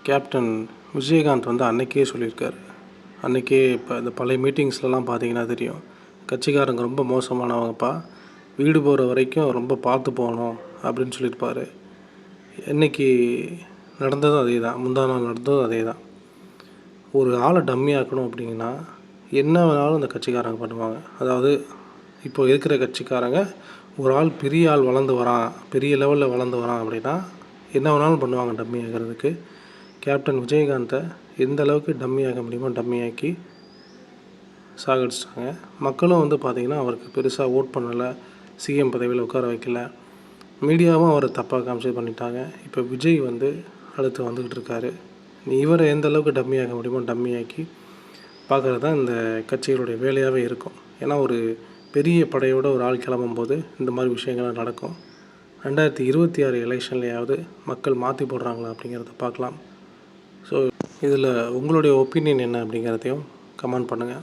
Captain Vijayakanth வந்து அன்றைக்கே சொல்லியிருக்காரு. அன்றைக்கே இப்போ இந்த பழைய மீட்டிங்ஸ்லலாம் பார்த்தீங்கன்னா தெரியும், கட்சிக்காரங்க ரொம்ப மோசமானவங்கப்பா, வீடு போகிற வரைக்கும் ரொம்ப பார்த்து போகணும் அப்படின்னு சொல்லியிருப்பார். இன்றைக்கி நடந்ததும் அதே தான், முந்தா நாள் நடந்ததும் அதே தான். ஒரு ஆளை டம்மி ஆக்கணும் அப்படிங்கன்னா என்ன வேணாலும் இந்த கட்சிக்காரங்க பண்ணுவாங்க. அதாவது இப்போ இருக்கிற கட்சிக்காரங்க ஒரு ஆள் பெரிய ஆள் வளர்ந்து வரான், பெரிய லெவலில் வளர்ந்து வரான் அப்படின்னா என்ன வேணாலும் பண்ணுவாங்க டம்மி ஆகிறதுக்கு. கேப்டன் விஜயகாந்தை எந்த அளவுக்கு டம்மி ஆக்க முடியுமோ டம்மி ஆக்கி சாகடிச்சிட்டாங்க. மக்களும் வந்து பார்த்திங்கன்னா அவருக்கு பெருசாக ஓட் பண்ணலை, சிஎம் பதவியில் உட்கார வைக்கல, மீடியாவும் அவரை தப்பாக காமிச்சு பண்ணிட்டாங்க. இப்போ விஜய் வந்து அடுத்து வந்துக்கிட்டு இருக்காரு. இவரை எந்த அளவுக்கு டம்மி ஆக்க முடியுமோ டம்மி ஆக்கி பார்க்குறது தான் இந்த கட்சிகளுடைய வேலையாகவே இருக்கும். ஏன்னா ஒரு பெரிய படையோடு ஒரு ஆள் கிளம்பும்போது இந்த மாதிரி விஷயங்கள்லாம் நடக்கும். 2026 எலெக்ஷன்லையாவது மக்கள் மாற்றி போடுறாங்களா அப்படிங்கிறத பார்க்கலாம். ஸோ இதில் உங்களுடைய ஒப்பீனியன் என்ன அப்படிங்கிறதையும் கமெண்ட் பண்ணுங்கள்.